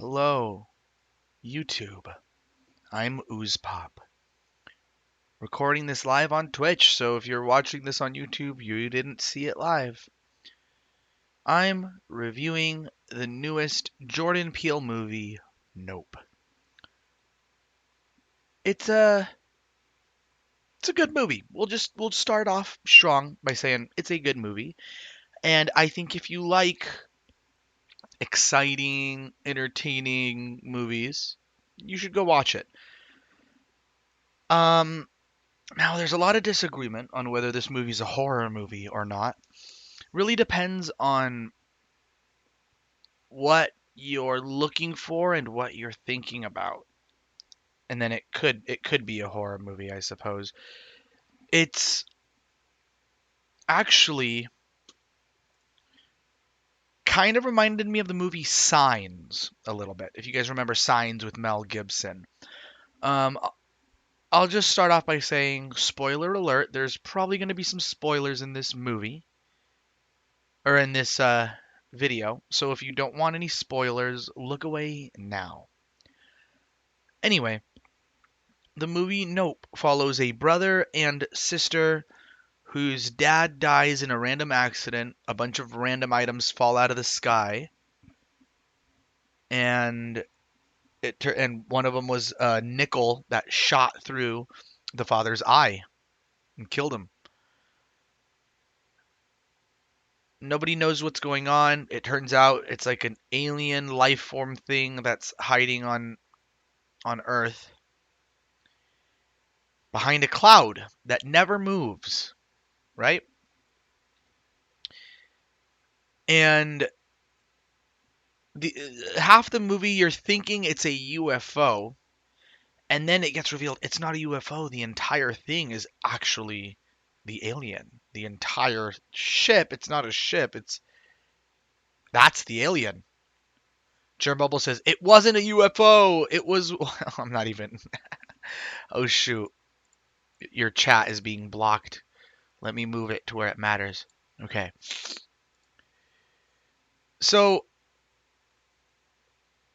Hello, YouTube. I'm Ooze Pop. Recording this live on Twitch, so if you're watching this on YouTube, you didn't see it live. I'm reviewing the newest Jordan Peele movie, Nope. It's a it's a good movie. We'll start off strong by saying it's a good movie, and I think if you like exciting, entertaining movies, you should go watch it. Um, Now, there's a lot of disagreement on whether this movie is a horror movie or not. Really depends on what you're looking for and what you're thinking about. And then it could be a horror movie, I suppose. It's actually kind of reminded me of the movie Signs a little bit. If you guys remember Signs with Mel Gibson. Um, I'll just start off by saying, spoiler alert, there's probably going to be some spoilers in this movie. Or in this video. So if you don't want any spoilers, look away now. Anyway, the movie Nope follows a brother and sister whose dad dies in a random accident. A bunch of random items fall out of the sky, and and one of them was a nickel that shot through the father's eye and killed him. Nobody knows what's going on. It turns out it's like an alien life form thing that's hiding on Earth behind a cloud that never moves, right? And the half the movie you're thinking it's a UFO, and then it gets revealed it's not a UFO. The entire thing is actually the alien. The entire ship, it's not a ship, that's the alien. Bubble says it wasn't a UFO. It was I'm not even Oh shoot. Your chat is being blocked. Let me move it to where it matters. Okay. So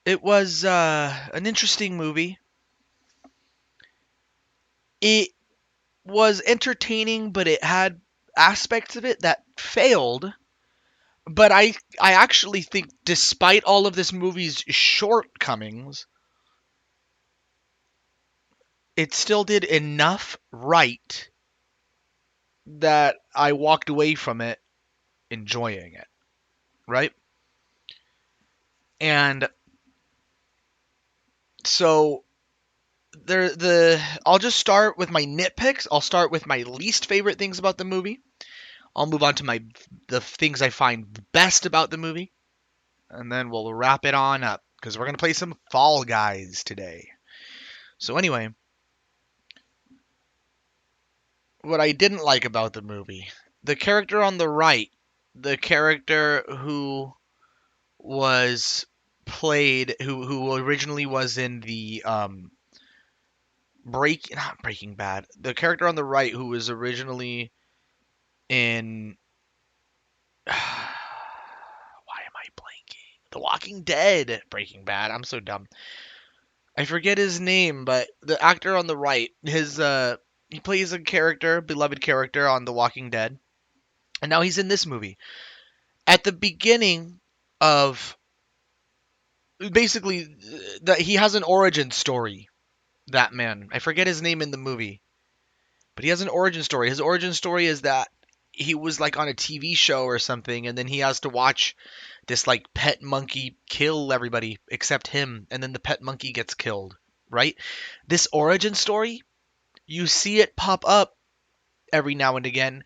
it was an interesting movie. It was entertaining, but it had aspects of it that failed. But I actually think, despite all of this movie's shortcomings, it still did enough right that I walked away from it enjoying it, right? And so I'll just start with my nitpicks. I'll start with my least favorite things about the movie. I'll move on to the things I find best about the movie, and then we'll wrap it on up because we're gonna play some Fall Guys today. So anyway, what I didn't like about the movie, the character on the right, the character who was played, who originally was in the not Breaking Bad, the character on the right who was originally in why am I blanking? The Walking Dead, Breaking Bad. I'm so dumb. I forget his name, but the actor on the right, he plays a character, beloved character on The Walking Dead, and now he's in this movie. At the beginning of basically that he has an origin story. That man, I forget his name in the movie, but he has an origin story. His origin story is that he was like on a TV show or something, and then he has to watch this like pet monkey kill everybody except him, and then the pet monkey gets killed, right? This origin story, you see it pop up every now and again,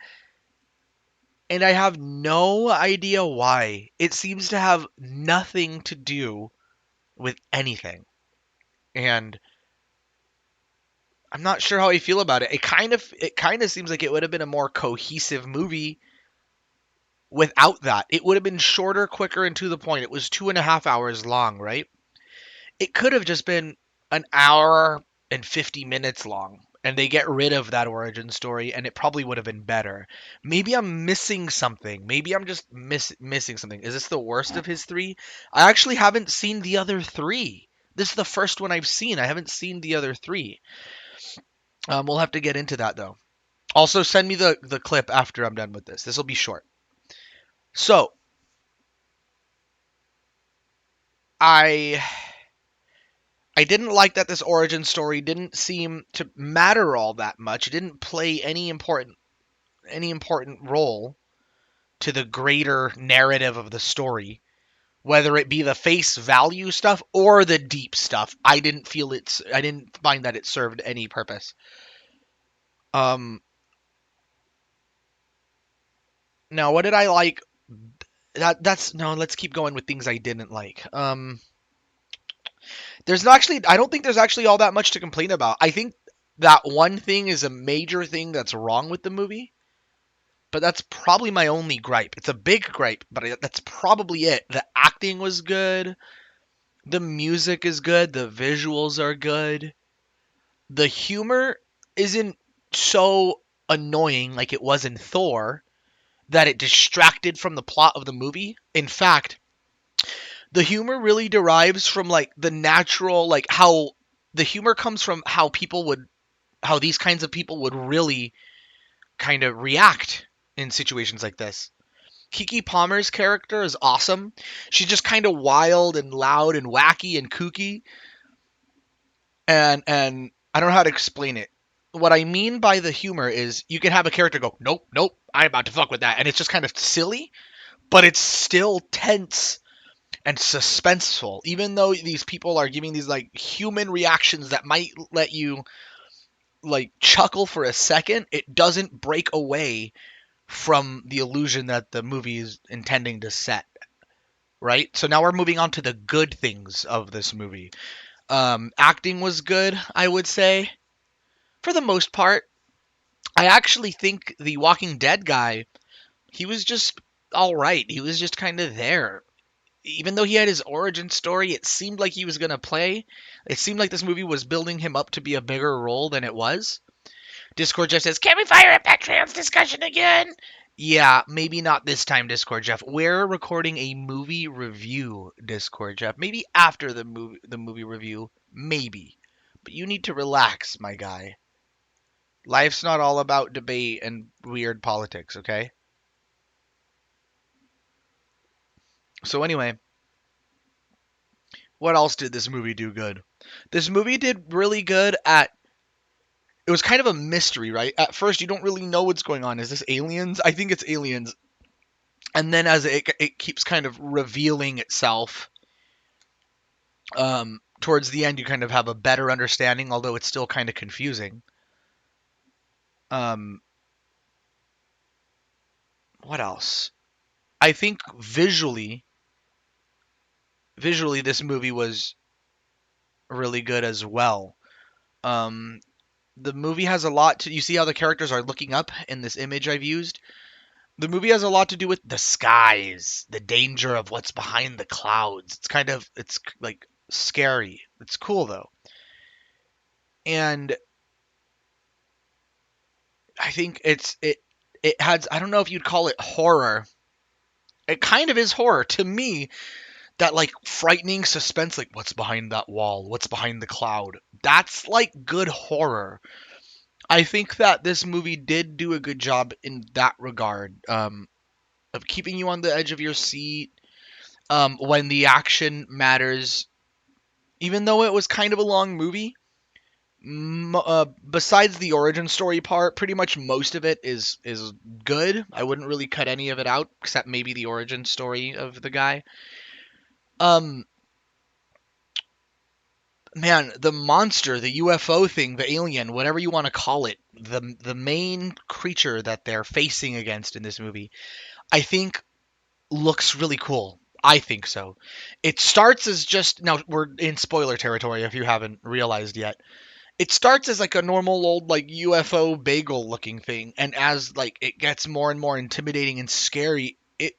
and I have no idea why. It seems to have nothing to do with anything. And I'm not sure how I feel about it. It kind of seems like it would have been a more cohesive movie without that. It would have been shorter, quicker, and to the point. It was 2.5 hours long, right? It could have just been an hour and 50 minutes long. and they get rid of that origin story, and it probably would have been better. Maybe I'm missing something. Maybe I'm just missing something. Is this the worst of his three? I actually haven't seen the other three. This is the first one I've seen. I haven't seen the other three. We'll have to get into that though. Also, send me the clip after I'm done with this. This will be short. So I I didn't like that this origin story didn't seem to matter all that much. It didn't play any important role to the greater narrative of the story, whether it be the face value stuff or the deep stuff. I didn't find that it served any purpose. Um Now what did I like? That's no, let's keep going with things I didn't like. There's not actually I don't think there's actually all that much to complain about. I think that one thing is a major thing that's wrong with the movie, but that's probably my only gripe. It's a big gripe, but that's probably it. The acting was good. The music is good. The visuals are good. The humor isn't so annoying like it was in Thor that it distracted from the plot of the movie. In fact, the humor really derives from like the natural like how the humor comes from how these kinds of people would really kind of react in situations like this. Kiki Palmer's character is awesome. She's just kind of wild and loud and wacky and kooky, and I don't know how to explain it. What I mean by the humor is you can have a character go, "Nope, nope, I'm about to fuck with that." And it's just kind of silly, but it's still tense and suspenseful. Even though these people are giving these like human reactions that might let you like chuckle for a second, it doesn't break away from the illusion that the movie is intending to set, right? So now we're moving on to the good things of this movie. Acting was good, I would say, for the most part. I actually think the Walking Dead guy, he was just all right. He was just kind of there. Even though he had his origin story, it seemed like he was going to play. It seemed like this movie was building him up to be a bigger role than it was. Discord Jeff says, "Can we fire up that trans discussion again?" Yeah, maybe not this time, Discord Jeff. We're recording a movie review, Discord Jeff. Maybe after the movie review, maybe. But you need to relax, my guy. Life's not all about debate and weird politics, okay? So anyway, what else did this movie do good? This movie did really good at it was kind of a mystery, right? At first you don't really know what's going on. Is this aliens? I think it's aliens. And then as it keeps kind of revealing itself, towards the end you kind of have a better understanding, although it's still kind of confusing. Um, what else? I think visually this movie was really good as well. Um, the movie has a lot to you see how the characters are looking up in this image I've used. The movie has a lot to do with the skies, the danger of what's behind the clouds. It's like scary. It's cool though. And I think it has I don't know if you'd call it horror. It kind of is horror to me, that like frightening suspense like what's behind that wall? What's behind the cloud? That's like good horror. I think that this movie did do a good job in that regard, of keeping you on the edge of your seat, when the action matters. Even though it was kind of a long movie, besides the origin story part, pretty much most of it is good. I wouldn't really cut any of it out, except maybe the origin story of the guy. Um, Man, the monster, the UFO thing, the alien, whatever you want to call it, the main creature that they're facing against in this movie, I think looks really cool. I think so. It starts as just now we're in spoiler territory if you haven't realized yet. It starts as like a normal old like UFO bagel looking thing, and as like it gets more and more intimidating and scary, it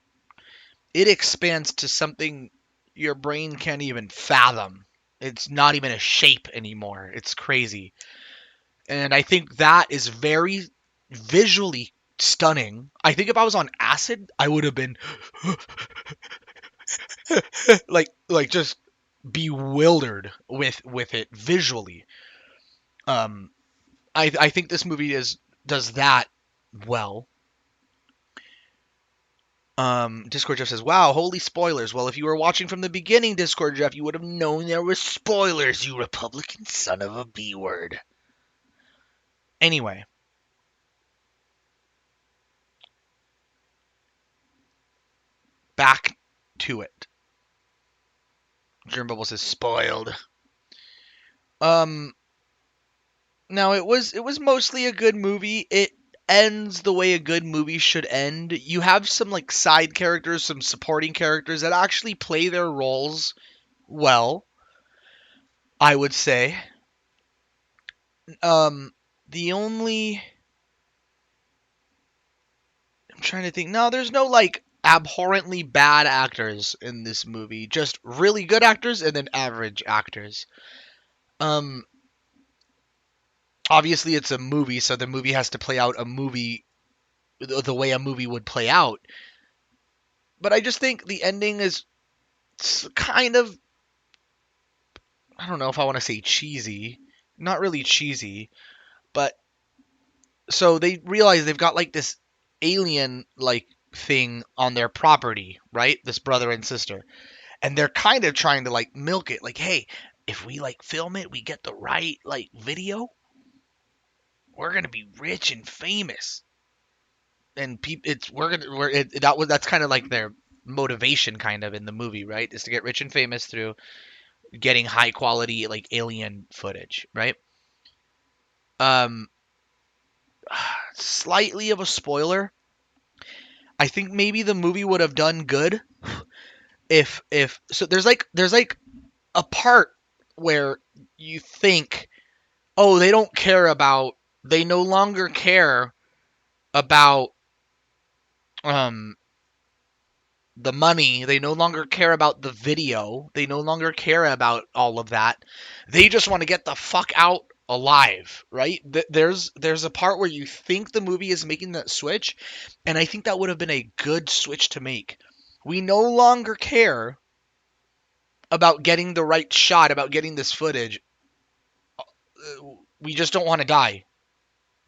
expands to something your brain can't even fathom. It's not even a shape anymore. It's crazy. And I think that is very visually stunning. I think if I was on acid, I would have been like just bewildered with it visually. Um, I think this movie does that well. Discord Jeff says, "Wow, holy spoilers." Well, if you were watching from the beginning, Discord Jeff, you would have known there were spoilers. You Republican son of a B word. Anyway, back to it. Germ Bubble says, "Spoiled." Um, Now it was mostly a good movie. It ends the way a good movie should end. You have some like side characters, some supporting characters that actually play their roles well, I would say. Um the only I'm trying to think. No, there's no like abhorrently bad actors in this movie. Just really good actors and then average actors. Um Obviously it's a movie, so the movie has to play out a movie the way a movie would play out. But I just think the ending is kind of, I don't know if I want to say cheesy. Not really cheesy, but so they realize they've got like this alien like thing on their property, right? This brother and sister. And they're kind of trying to like milk it like, "Hey, if we like film it, we get the right like video, we're going to be rich and famous." And people it's we're going to we're it, that was that's kind of like their motivation kind of in the movie, right? Is to get rich and famous through getting high quality like alien footage, right? Um Slightly of a spoiler. I think maybe the movie would have done good if so there's like a part where you think, "Oh, they no longer care about um the money, they no longer care about the video, they no longer care about all of that. They just want to get the fuck out alive," right? There's a part where you think the movie is making that switch, and I think that would have been a good switch to make. We no longer care about getting the right shot, about getting this footage. We just don't want to die.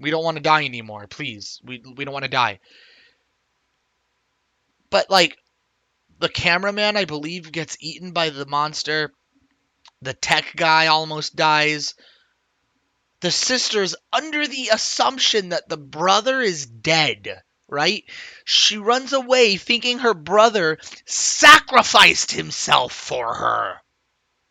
We don't want to die anymore, please. We don't want to die. But like the cameraman, I believe, gets eaten by the monster. The tech guy almost dies. The sister's under the assumption that the brother is dead, right? She runs away thinking her brother sacrificed himself for her,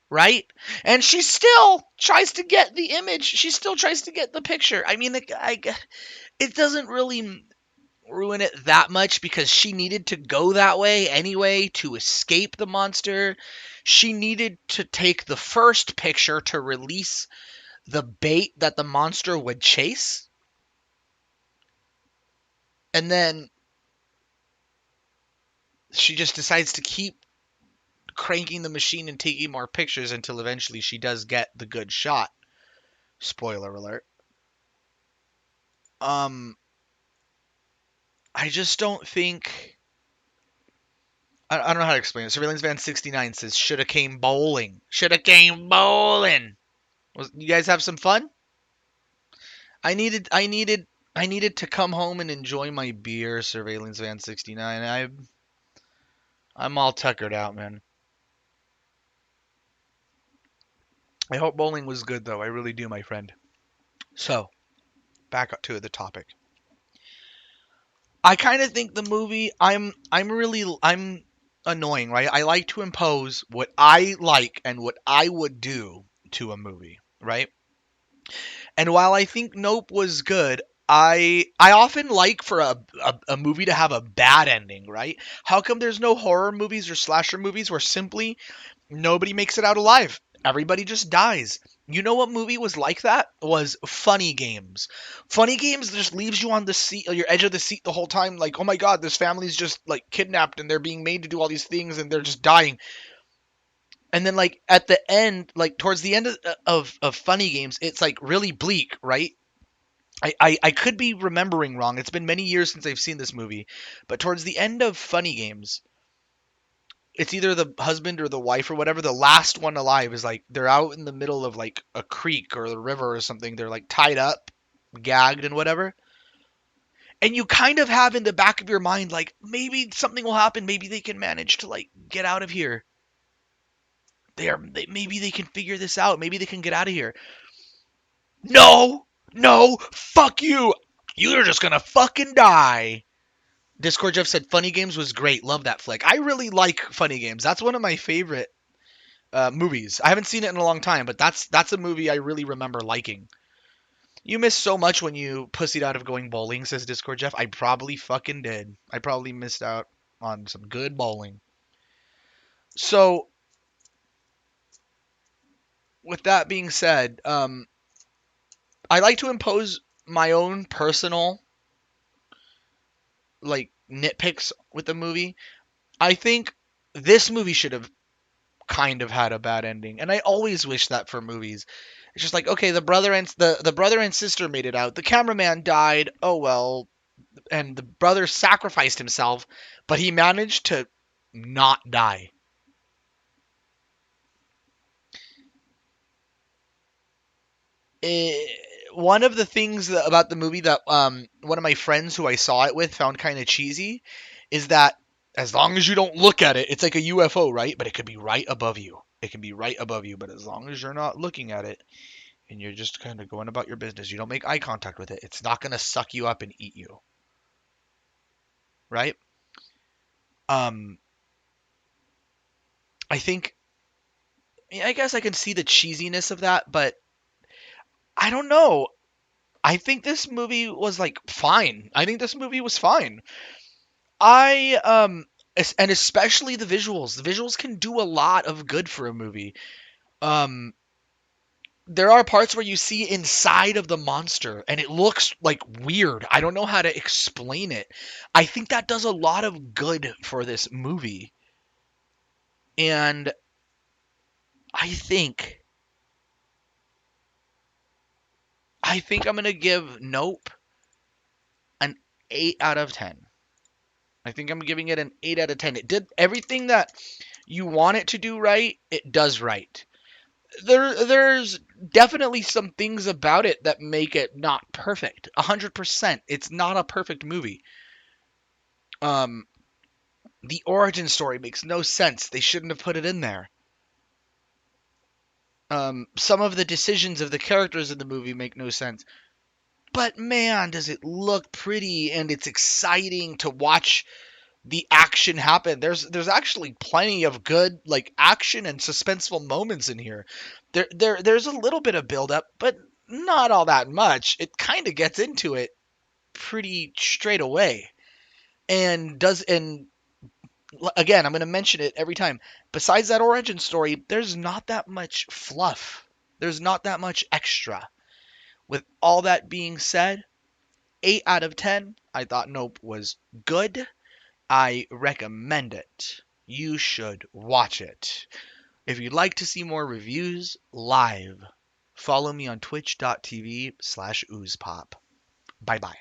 right? And she still tries to get the image. She still tries to get the picture. I mean, it doesn't really ruin it that much because she needed to go that way anyway to escape the monster. She needed to take the first picture to release the bait that the monster would chase. And then she just decides to keep cranking the machine and taking more pictures until eventually she does get the good shot. Spoiler alert. Um I just don't think I don't know how to explain it. Surveillance Van 69 says shoulda came bowling. Shoulda came bowling. You guys have some fun? I needed I needed I needed to come home and enjoy my beer, Surveillance Van 69. I'm all tuckered out, man. I hope bowling was good though. I really do, my friend. So, back up to the topic. I kind of think the movie I'm annoying, right? I like to impose what I like and what I would do to a movie, right? And while I think Nope was good, I often like for a movie to have a bad ending, right? How come there's no horror movies or slasher movies where simply nobody makes it out alive? Everybody just dies. You know what movie was like that? Was Funny Games. Funny Games just leaves you on the seat, on your edge of the seat the whole time, like, oh my god, this family's just like kidnapped and they're being made to do all these things and they're just dying. And then like at the end, like towards the end of Funny Games, it's like really bleak, right? I could be remembering wrong. It's been many years since I've seen this movie, but towards the end of Funny Games, it's either the husband or the wife or whatever, the last one alive is like they're out in the middle of like a creek or the river or something. They're like tied up, gagged and whatever. And you kind of have in the back of your mind like maybe something will happen, maybe they can manage to like get out of here. Maybe they can figure this out. Maybe they can get out of here. No, no, fuck you. You're just gonna fucking die. Discord Jeff said Funny Games was great. Love that flick. I really like Funny Games. That's one of my favorite movies. I haven't seen it in a long time, but that's a movie I really remember liking. You missed so much when you pussied out of going bowling, says Discord Jeff. I probably fucking did. I probably missed out on some good bowling. So, with that being said, I like to impose my own personal like nitpicks with the movie. I think this movie should have kind of had a bad ending, and I always wish that for movies. It's just like, okay, the brother and sister made it out. The cameraman died. Oh well, and the brother sacrificed himself, but he managed to not die. Eh, one of the things about the movie that one of my friends who I saw it with found kind of cheesy is that as long as you don't look at it, it's like a UFO, right? But it could be right above you. It can be right above you, but as long as you're not looking at it and you're just kind of going about your business, you don't make eye contact with it, it's not going to suck you up and eat you, right? Um, I think, I guess I can see the cheesiness of that, but I don't know. I think this movie was like fine. I think this movie was fine. And especially the visuals. The visuals can do a lot of good for a movie. Um, there are parts where you see inside of the monster and it looks like weird. I don't know how to explain it. I think that does a lot of good for this movie. And I think I think I'm going to give Nope an 8 out of 10. I think I'm giving it an 8 out of 10. It did everything that you want it to do right, it does right. There's definitely some things about it that make it not perfect. 100%. It's not a perfect movie. Um the origin story makes no sense. They shouldn't have put it in there. Some of the decisions of the characters in the movie make no sense. But man, does it look pretty and it's exciting to watch the action happen. There's actually plenty of good like action and suspenseful moments in here. There's a little bit of build up, but not all that much. It kind of gets into it pretty straight away. And again, I'm going to mention it every time. Besides that origin story, there's not that much fluff. There's not that much extra. With all that being said, 8 out of 10. I thought Nope was good. I recommend it. You should watch it. If you'd like to see more reviews live, follow me on twitch.tv/oozepop. Bye bye.